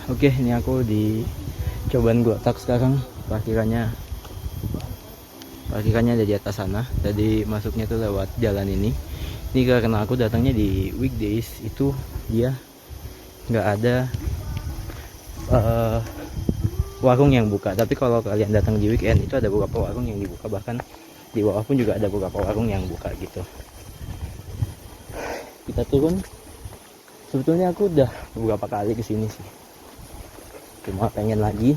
Oke, ini aku di cobaan Glotak sekarang. Parkirannya ada di atas sana. Tadi masuknya tuh lewat jalan ini. Ini karena aku datangnya di weekdays, itu dia nggak ada warung yang buka. Tapi kalau kalian datang di weekend, itu ada beberapa warung yang dibuka, bahkan di bawah pun juga ada beberapa warung yang buka gitu. Kita turun. Sebetulnya aku udah beberapa kali kesini sih, cuma pengen lagi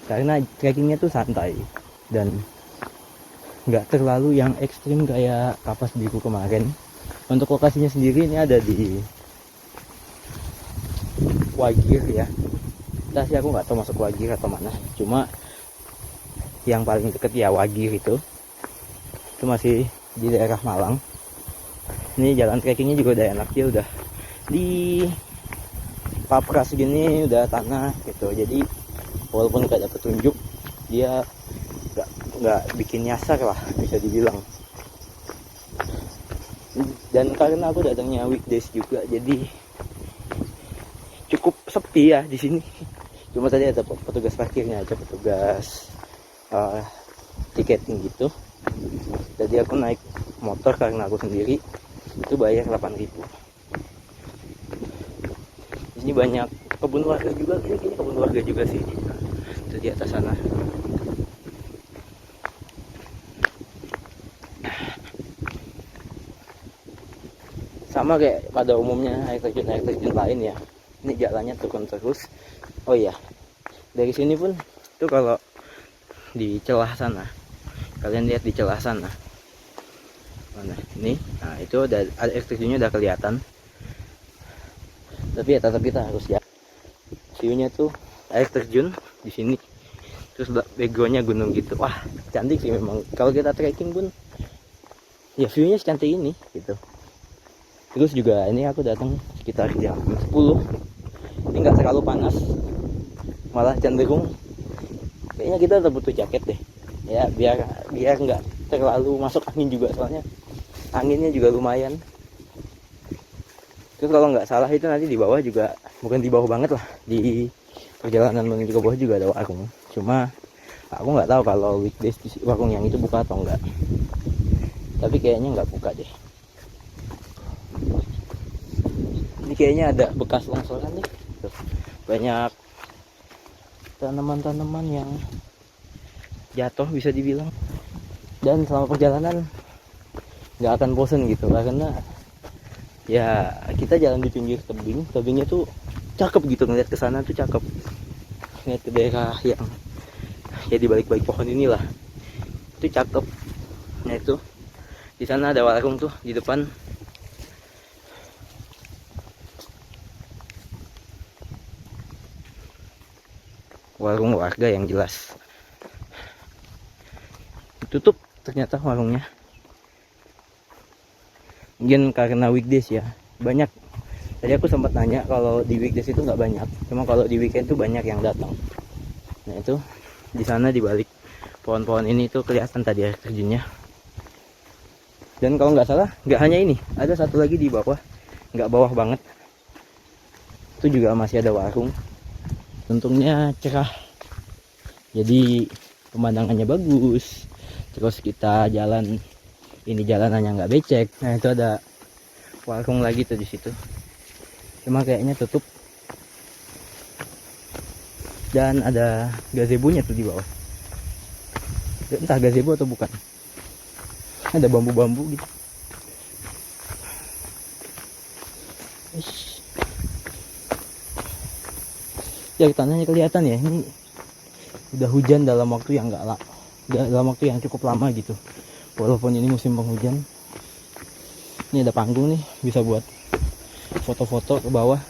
karena trekkingnya tuh santai dan nggak terlalu yang ekstrim kayak Kapas Biru kemarin. Untuk lokasinya sendiri ini ada di Wagir ya. Entah sih, aku nggak tahu masuk Wagir atau mana, cuma yang paling deket ya Wagir itu masih di daerah Malang. Ini jalan trekkingnya juga udah enak, dia udah di papras gini, udah tanah gitu. Jadi walaupun gak ada petunjuk, dia nggak bikin nyasar lah, bisa dibilang. Dan karena aku datangnya weekdays juga, jadi cukup sepi ya di sini. Cuma tadi ada petugas parkirnya aja, petugas tiketing gitu. Jadi aku naik motor karena aku sendiri, itu bayar 8.000. Ini banyak kebun warga juga, kayaknya kebun warga juga sih itu di atas sana. Sama kayak pada umumnya air terjun lain ya, ini jalannya turun terus. Oh iya, dari sini pun tuh kalau di celah sana, kalian lihat di celah sana mana ini, nah itu ada air terjunnya udah kelihatan. Tapi ya tetap kita harus ya, view-nya tuh air terjun di sini, terus background-nya gunung gitu. Wah, cantik sih memang. Kalau kita trekking pun ya view-nya secantik ini gitu. Terus juga ini aku datang sekitar jam 10. Ini nggak terlalu panas, malah cenderung kayaknya kita tetap butuh jaket deh. Ya biar nggak terlalu masuk angin juga, soalnya anginnya juga lumayan. Terus kalau nggak salah itu nanti di bawah juga, bukan di bawah banget lah, di perjalanan menuju ke bawah juga ada warung. Cuma aku nggak tahu kalau weekdays warung yang itu buka atau enggak. Tapi kayaknya nggak buka deh. Ini kayaknya ada bekas longsoran nih. Tuh, banyak tanaman-tanaman yang jatuh bisa dibilang. Dan selama perjalanan nggak akan bosen gitu, karena ya kita jalan di pinggir tebingnya tuh cakep gitu, ngeliat ke sana tuh cakep, ngeliat ke daerah yang ya di balik-balik pohon inilah, itu cakep. Nah itu di sana ada warung tuh di depan. Warung warga yang jelas. Tutup ternyata warungnya. Mungkin karena weekdays ya, banyak. Tadi aku sempat nanya kalau di weekdays itu nggak banyak, cuma kalau di weekend tuh banyak yang datang. Nah itu di sana di balik pohon-pohon ini tuh kelihatan tadi air terjunnya. Dan kalau nggak salah nggak hanya ini, ada satu lagi di bawah, nggak bawah banget, itu juga masih ada warung. Untungnya cerah, jadi pemandangannya bagus. Terus kita jalan, ini jalanannya nggak becek. Nah itu ada warung lagi tuh di situ, cuma kayaknya tutup. Dan ada gazebo-nya tuh di bawah, entah gazebo atau bukan. Ada bambu-bambu gitu. Ya tanahnya kelihatan ya, ini udah hujan dalam waktu yang dalam waktu yang cukup lama gitu, walaupun ini musim penghujan. Ini ada panggung nih, bisa buat foto-foto ke bawah,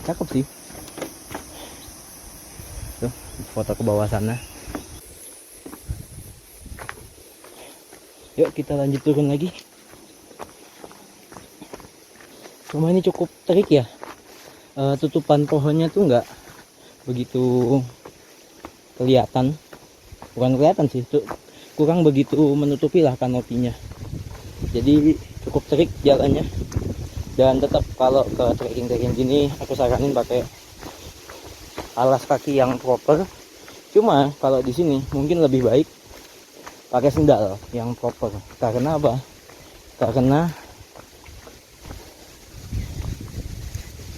cakep sih. Tuh foto ke bawah sana. Yuk kita lanjut turun lagi. Rumah ini cukup terik ya, tutupan pohonnya tuh nggak begitu kelihatan, bukan kelihatan sih, tuh kurang begitu menutupi lah kanopinya. Jadi cukup terik jalannya. Dan tetap kalau ke trekking gini aku saranin pakai alas kaki yang proper. Cuma kalau di sini mungkin lebih baik pakai sendal yang proper. Karena apa? Karena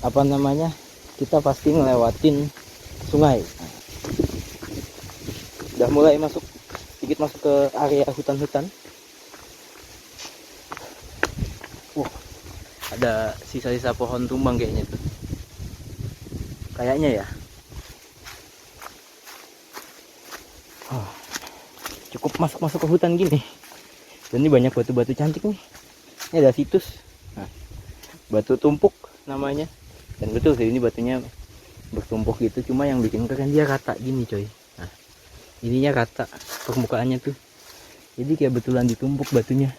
apa namanya, kita pasti ngelewatin sungai. Udah mulai masuk sedikit masuk ke area hutan-hutan. Ada sisa-sisa pohon tumbang kayaknya tuh. Kayaknya ya. Cukup masuk-masuk ke hutan gini. Dan ini banyak batu-batu cantik nih. Ini ada situs. Nah, batu tumpuk namanya. Dan betul sih ini batunya bertumpuk gitu. Cuma yang bikin keren dia rata gini coy. Nah, ininya rata permukaannya tuh. Jadi kayak betulan ditumpuk batunya.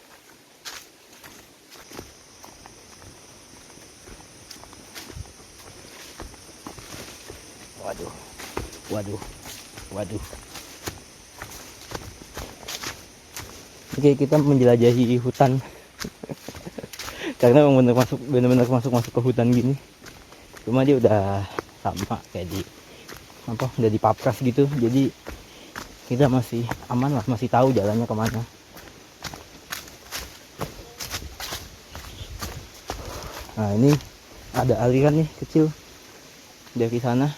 Waduh. Oke, kita menjelajahi hutan. Karena benar-benar masuk ke hutan gini. Cuma dia udah sama kayak udah dipapras gitu. Jadi kita masih aman lah, masih tahu jalannya kemana. Nah, ini ada aliran nih kecil dari sana.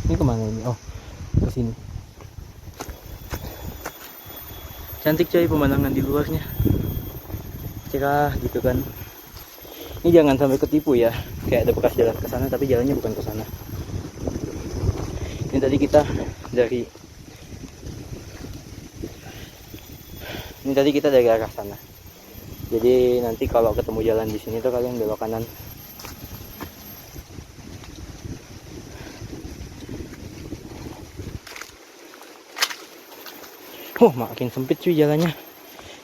Ini kemana ini? Oh, ke sini. Cantik coy pemandangan di luarnya. Cerah gitu kan. Ini jangan sampai ketipu ya. Kayak ada bekas jalan ke sana tapi jalannya bukan ke sana. Ini tadi kita dari arah sana. Jadi nanti kalau ketemu jalan di sini tuh kalian belok kanan. Makin sempit cuy jalannya.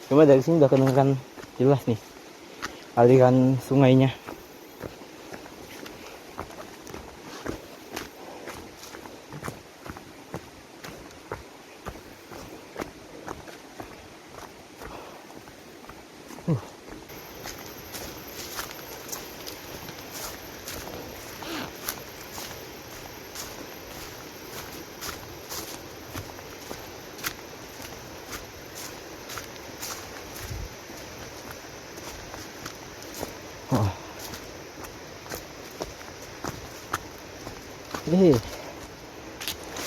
Cuma dari sini udah kedengeran jelas nih aliran sungainya.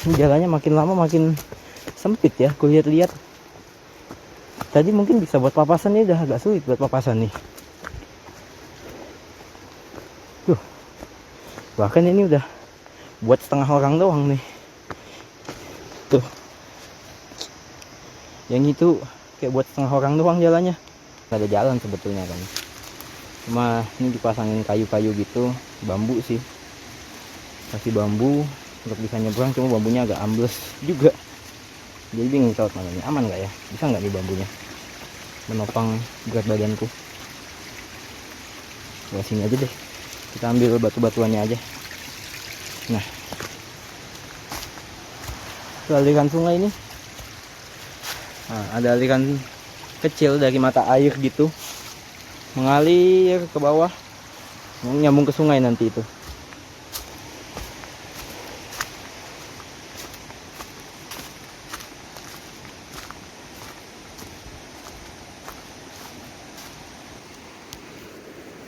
Ini jalannya makin lama makin sempit ya. Aku lihat-lihat tadi mungkin bisa buat papasan, ini udah agak sulit buat papasan nih. Bahkan ini udah buat setengah orang doang nih. Tuh, yang itu kayak buat setengah orang doang jalannya. Gak ada jalan sebetulnya kan. Cuma ini dipasangin kayu-kayu gitu, bambu sih. Kasih bambu untuk bisa nyebrang, cuma bambunya agak ambles juga. Jadi bingung cowok mananya, aman nggak ya? Bisa nggak nih bambunya menopang berat badanku? Ke sini aja deh, kita ambil batu-batuannya aja. Nah, itu aliran sungai ini. Nah, ada aliran kecil dari mata air gitu, mengalir ke bawah, nyambung ke sungai nanti itu.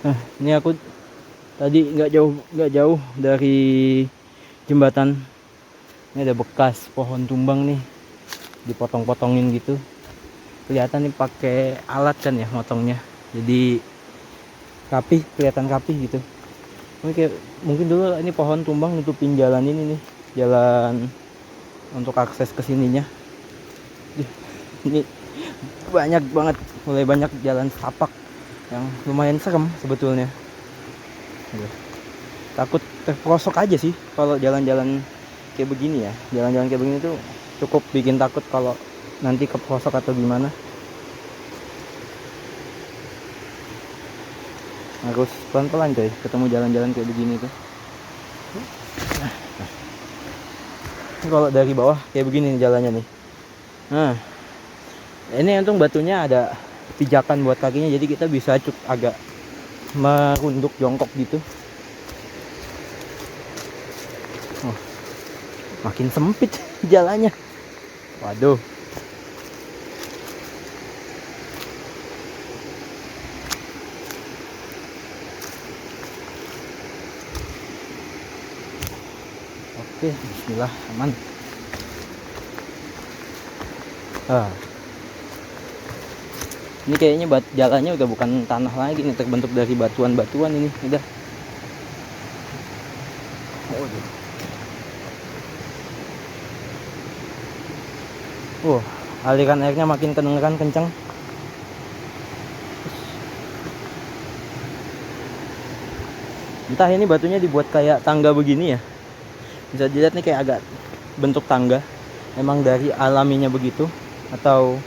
Nah, ini aku tadi nggak jauh dari jembatan. Ini ada bekas pohon tumbang nih, dipotong-potongin gitu. Kelihatan nih pakai alat kan ya motongnya, jadi rapih, kelihatan rapih gitu. Mungkin dulu ini pohon tumbang nutupin jalan ini nih, jalan untuk akses ke sininya. Ini banyak banget, mulai banyak jalan setapak yang lumayan serem sebetulnya. Takut terperosok aja sih kalau jalan-jalan kayak begini ya. Jalan-jalan kayak begini tuh cukup bikin takut kalau nanti keperosok atau gimana. Harus pelan-pelan coy ketemu jalan-jalan kayak begini tuh. Kalau dari bawah kayak begini nih jalannya nih. Nah, ini untung batunya ada pijakan buat kakinya, jadi kita bisa agak merunduk jongkok gitu. Oh, makin sempit jalannya. Waduh. Oke, bismillah, aman. Ini kayaknya jalannya udah bukan tanah lagi nih, terbentuk dari batuan-batuan ini udah. Aliran airnya makin kedengeran kencang. Entah ini batunya dibuat kayak tangga begini ya. Bisa dilihat nih kayak agak bentuk tangga. Emang dari alaminya begitu atau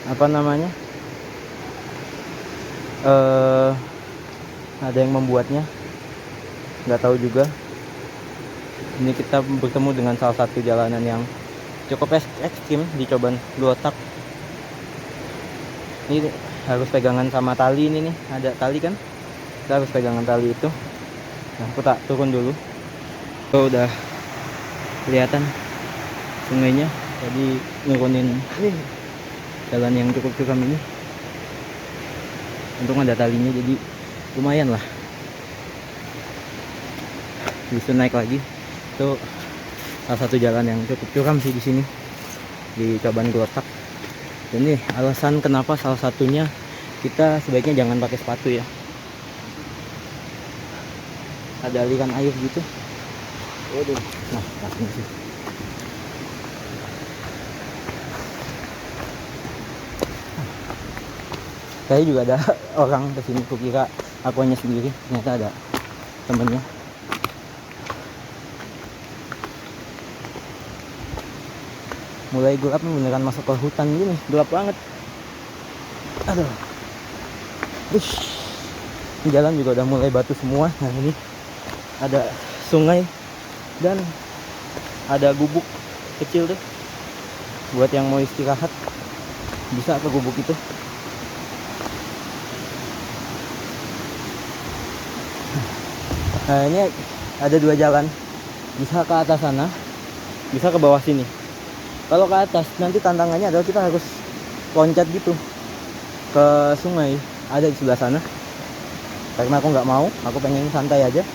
apa namanya? Ada yang membuatnya. Nggak tahu juga. Ini kita bertemu dengan salah satu jalanan yang cukup ekstrim di Coban Glotak. Ini harus pegangan sama tali ini nih, ada tali kan? Kita harus pegangan tali itu. Nah, aku tak turun dulu. Udah kelihatan sungainya. Jadi nurunin ini jalan yang cukup curam ini. Untung ada talinya, jadi lumayan lah. Bisa naik lagi. Itu salah satu jalan yang cukup curam sih di sini di Coban Glotak. Dan ini alasan kenapa salah satunya kita sebaiknya jangan pakai sepatu ya. Ada aliran air gitu. Waduh, nah kakinya sih. Kayaknya juga ada orang kesini, kukira aku hanya sendiri, ternyata ada temennya. Mulai gelap nih, beneran masuk ke hutan gini, gelap banget. Aduh. Ini jalan juga udah mulai batu semua. Nah ini ada sungai dan ada gubuk kecil tuh. Buat yang mau istirahat bisa ke gubuk itu. Nah ini ada dua jalan, bisa ke atas sana, bisa ke bawah sini. Kalau ke atas nanti tantangannya adalah kita harus loncat gitu ke sungai, ada di sebelah sana. Karena aku nggak mau, aku pengen santai aja,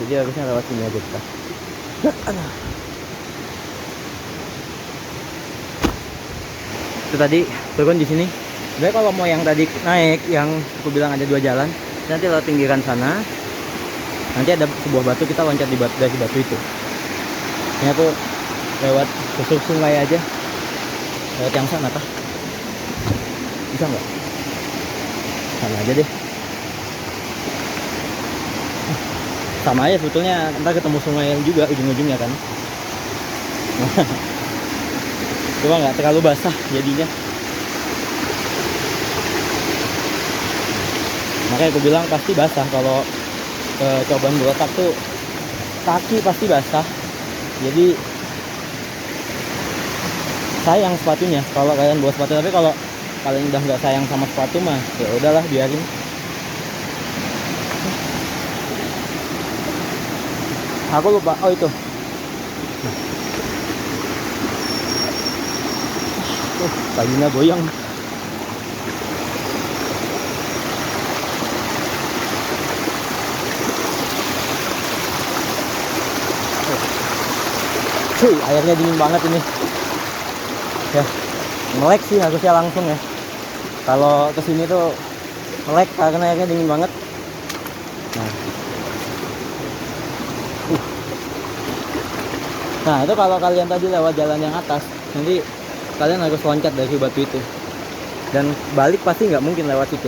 jadi harusnya lewat sini aja kita. Itu tadi turun di sini. Sebenarnya kalau mau yang tadi naik, yang aku bilang ada dua jalan, nanti lewat pinggiran sana. Nanti ada sebuah batu, kita loncat dari batu itu. Ini aku lewat susur sungai aja, lewat yang sana kah? Bisa nggak? Sana aja deh. Sama aja sebetulnya, ntar ketemu sungai juga ujung-ujungnya kan. Cuma nggak terlalu basah jadinya. Makanya aku bilang pasti basah kalau ke Coban Glotak tuh, kaki pasti basah. Jadi sayang sepatunya kalau kalian bawa sepatu. Tapi kalau kalian udah nggak sayang sama sepatu mah ya udahlah, biarin. Aku lupa, oh itu. Kakinya goyang. Cuy, airnya dingin banget ini ya. Melek sih harusnya langsung ya. Kalau kesini tuh melek karena airnya dingin banget. Nah, nah itu kalau kalian tadi lewat jalan yang atas, nanti kalian harus loncat dari batu itu. Dan balik pasti nggak mungkin lewat situ.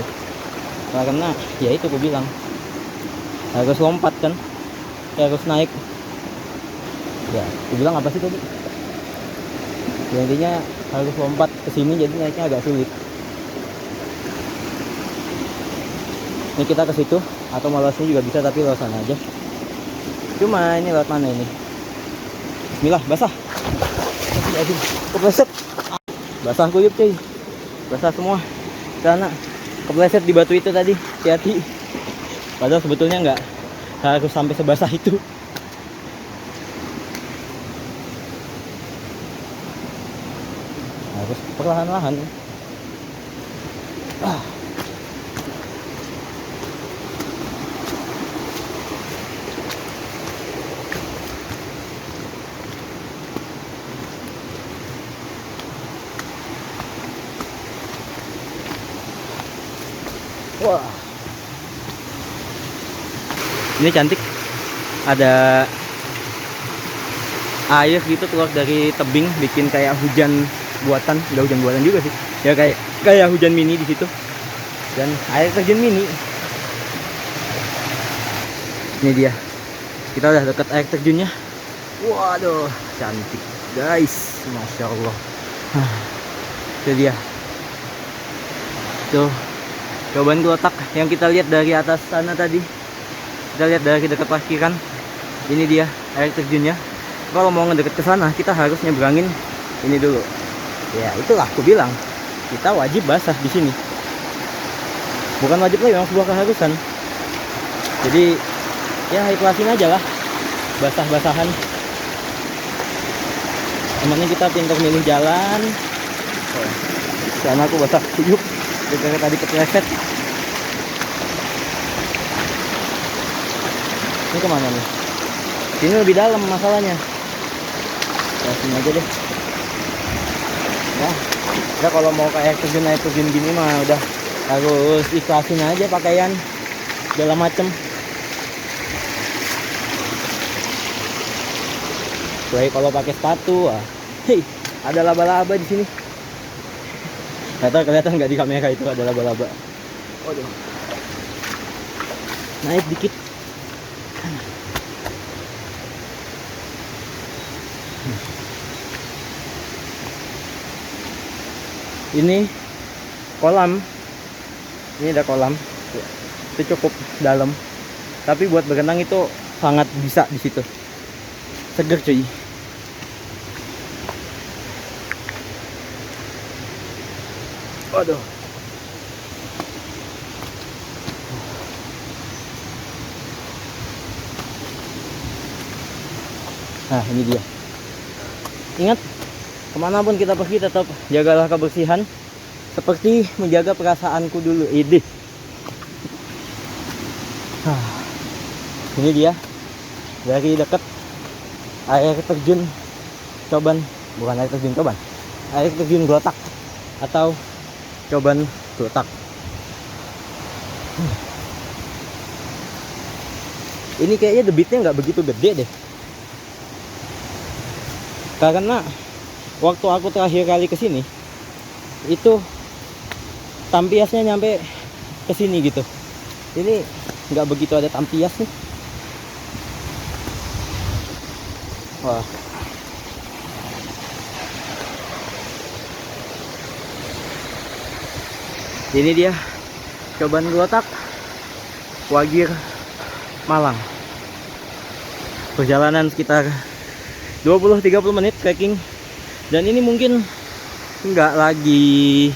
Karena ya itu aku bilang harus lompat kan, ya harus naik. Ya, aku bilang apa sih tadi? Ya, intinya harus lompat ke sini, jadi naiknya agak sulit. Ini kita ke situ atau mau lewat sini juga bisa, tapi lewat sana aja. Cuma ini lewat mana ini? Bismillah, basah. Kepleset. Basah kuyup cuy. Basah semua. Karena kepleset di batu itu tadi. Hati-hati. Padahal sebetulnya nggak harus sampai sebasah itu. Harus perlahan-lahan. Wah, ini cantik. Ada air gitu keluar dari tebing, bikin kayak hujan buatan. Nggak hujan buatan juga sih, ya kayak hujan mini di situ. Dan air terjun mini. Ini dia, kita udah deket air terjunnya. Waduh, cantik guys, masya Allah. Itu dia, tuh cobaan Glotak yang kita lihat dari atas sana tadi. Kita lihat dari dekat parkiran. Ini dia air terjunnya. Kalau mau ngedeket ke sana, kita harus nyebrangin ini dulu. Ya, itulah aku bilang, kita wajib basah di sini. Bukan wajib lagi, memang sebuah keharusan. Jadi, ya ikhlasin aja lah basah-basahan. Emangnya kita pintar milih jalan. Karena aku basah kuyup dari tadi kepleset. Ini kemana nih? Sini lebih dalam masalahnya. Ya, sini aja deh. Nah, udah kalau mau kayak terjun gini mah udah harus ikhlasin aja pakaian segala macem. Kecuali kalau pakai sepatu, hei, ada laba-laba di sini. Nggak tahu kelihatan nggak di kamera, itu ada laba-laba. Waduh. Naik dikit. Ini kolam. Ini ada kolam. Itu cukup dalam. Tapi buat berenang itu sangat bisa di situ. Seger cuy. Waduh. Nah, ini dia. Ingat, kemanapun kita pergi tetap jagalah kebersihan. Seperti menjaga perasaanku dulu. Ini dia. Dari dekat air terjun Coban. Bukan air terjun Coban, air terjun Glotak atau Coban Glotak. Ini kayaknya debitnya nggak begitu gede deh. Karena waktu aku terakhir kali kesini itu tampiasnya nyampe ke sini gitu. Ini nggak begitu ada tampias nih. Wah. Ini dia Coban Glotak, Wagir, Malang. Perjalanan sekitar 20-30 menit trekking. Dan ini mungkin nggak lagi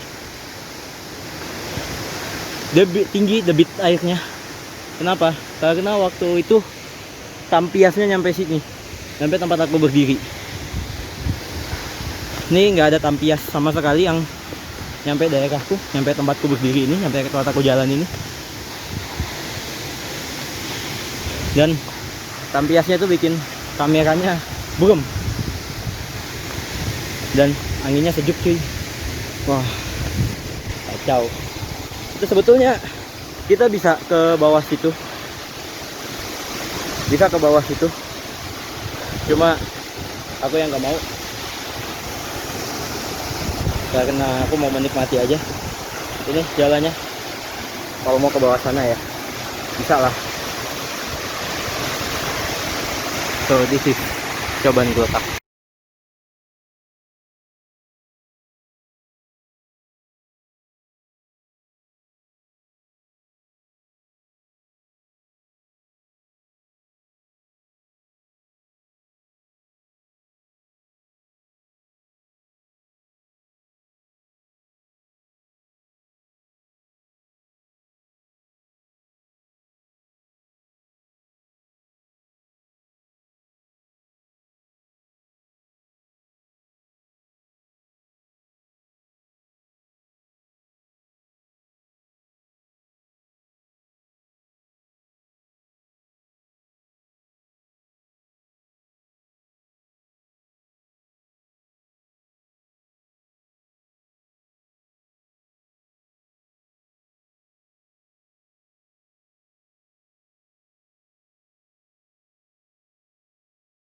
tinggi debit airnya. Kenapa? Karena waktu itu tampiasnya nyampe sini, sampai tempat aku berdiri. Ini nggak ada tampias sama sekali yang nyampe daerahku, nyampe tempatku berdiri ini, nyampe ke tempat aku jalan ini. Dan tampiasnya itu bikin kameranya buram. dan anginnya sejuk cuy. Wah, kacau. Itu sebetulnya kita bisa ke bawah situ, cuma aku yang nggak mau karena aku mau menikmati aja ini jalannya. Kalau mau ke bawah sana ya bisa lah. So this is Coban Geletak.